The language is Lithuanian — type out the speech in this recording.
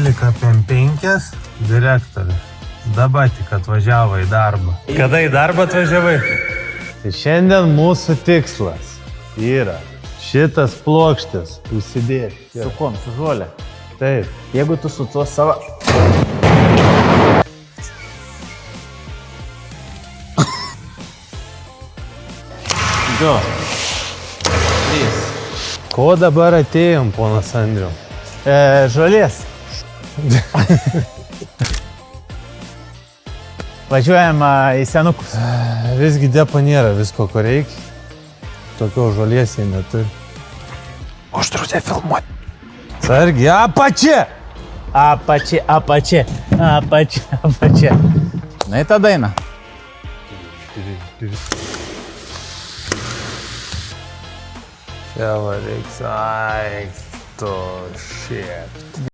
11:05 direktorius. Dabar tik atvažiavo į darbą. Kada į darbą atvažiavai? Tai šiandien mūsų tikslas yra šitas plokštis užsidėti. Su kuom? Su žolė? Taip. Jeigu tu su tuo savo... Du. 3. Ko dabar atėjom, ponas Andriu? Žolės. Važiuojam į senukus. Visgi depo nėra visko, ko reikia. Tokio žolės jie neturi. Uždraudė filmuoti. Sargi, apačia! Apačia. Na į tą dainą. Čia va reiks, ai, to shit.